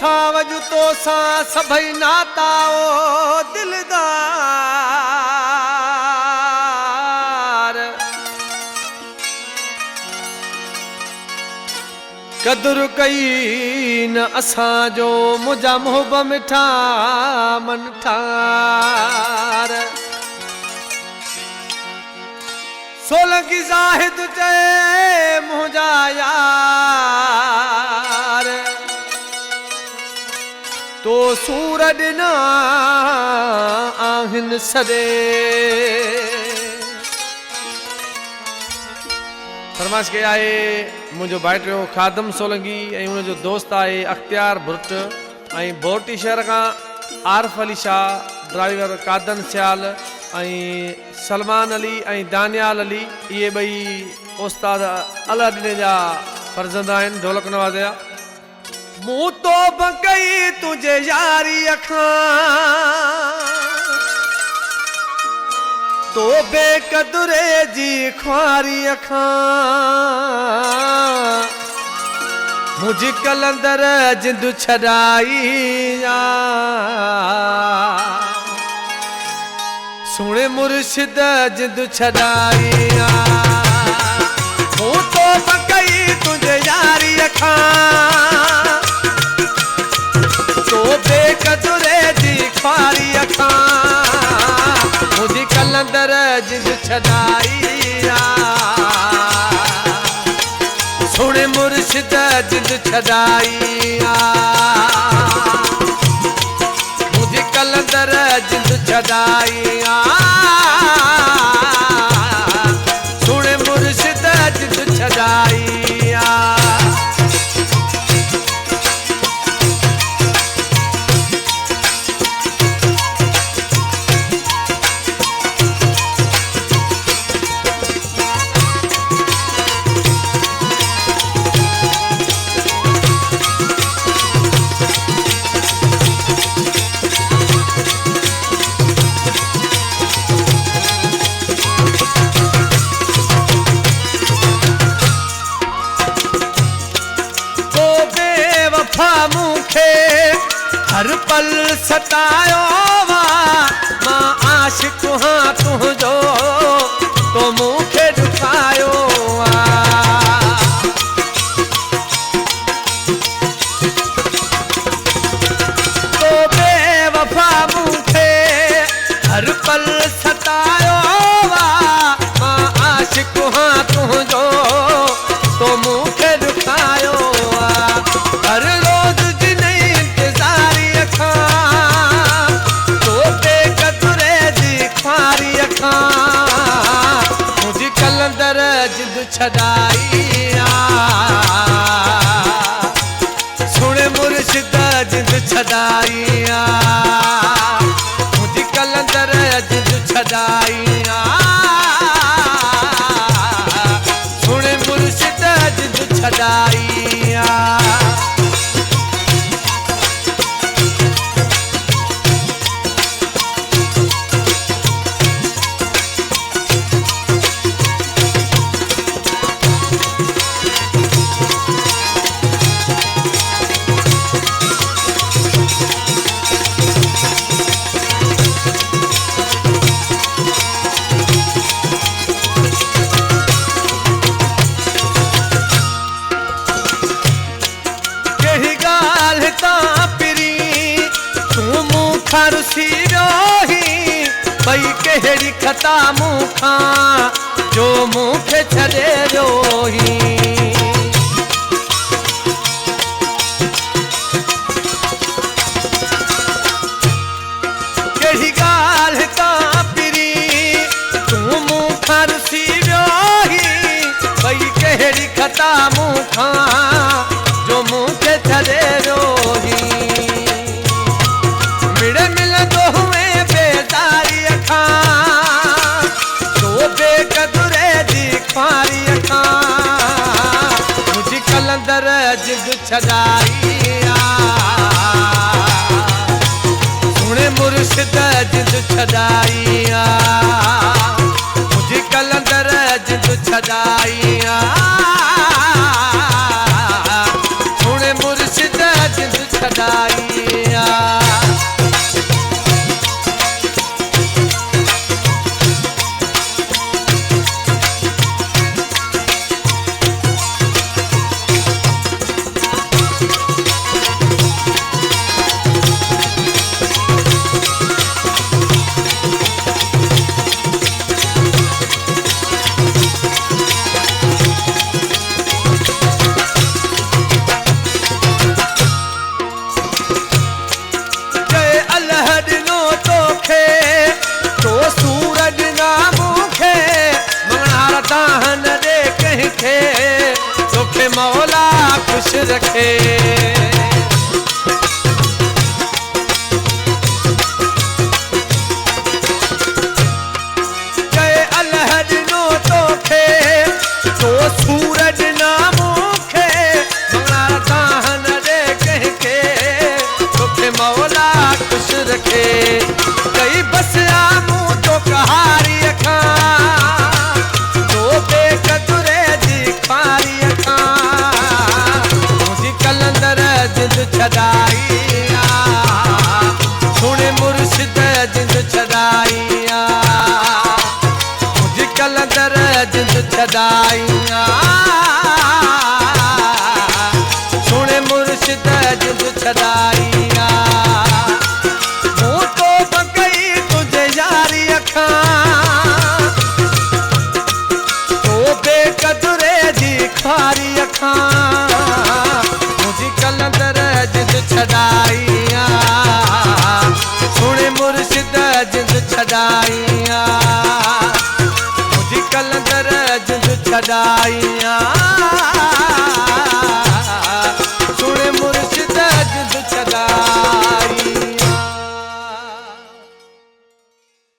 था वजू तो सा सभई नाता ओ दिलदार कदुर कई न असा जो मुझा मोहब मिठा मन ठार सोलंकी ज़ाहिद चए मुझा यार तो सूर ॾिना आहिनि सॾे फरमाइश कई आहे मुंहिंजो भाइटियो खादम सोलंकी ऐं उनजो दोस्त आहे अख्तियार भुट ऐं बोटी शहर खां आरिफ अली शाह ड्राइवर कादन सियाल ऐं सलमान अली ऐं दानियाल अली इहे ॿई उस्ताद अला ॾिने जा फर्ज़ंद आहिनि ढोलक नवाज़ जा मूं तो बकई तुझे यारी अखां तो बेकदुरे जी ख्वारी अखां मुझी कलंदर जिंदु छड़ाई सुने मुर्शिद जिंदु छड़ाई मूं तो बकई तुझे यारी अखां तो बेकदुरे जी ख्वारी अखां मुझी कलंदर जिंदु छड़ाई सुने मुर्शिद जिंदु छड़ाई मुझी कलंदर जिंदु छड़ाई सुने मुर्शिद जिंदु छड़ाई हर पल सतायो वा मां आशिक हाँ तुझो तो मूंखे ॾुखायो तो बेवफा मूंखे हर पल सतायो वा मां आशिक हाँ तुझो तो मूंखे ॾुखायो हर रोज मुझी कलंदर जिंदु छड़ाई सुने मुर्शिद जिंदु छड़ाई मुझी कलंदर जिंदु छड़ाई सुने मुर्शिद जिंदु छड़ाई भई कहिड़ी खता मूंखां जो मूंखे छॾे रोही कहिड़ी ॻाल्हि तां पिरी तूं मूंखां रुसी रोही भई कहिड़ी खता मूंखां जो मूंखे छॾे रोही मिड़े मिलंदो हुए बेदारी तो बेकदुरे जी ख्वारी मुझी कलंदर जिंदु छड़ाई सुने मुर्शिद जिंदु छड़ाई मुझी कलंदर जिंदु छड़ाई सुने मुर्शिद जिंदु छड़ाई कंहिंखे तोखे मौला खुश रखे। चए अल्लाह ॾिनो तोखे तो सूरज ना मूंखे मंगला ताह न ॾे कंहिंखे तोखे मौला खुश रखे। कई बस आमूं तो कहारी खां तो बेकदुरे जी खारी खां मुझी कलंदर जिंद छॾाई सुण मुर्शिद जिंद छॾाई मुझी कलंदर जिंद छॾाई सुण मुर्शिद जिंद छॾाई। खारी खां मुझी कलंदर जिंद छॾाई सुण मुर्शिद जिंद छॾाई मुझी कलंदर जिंद छॾाई।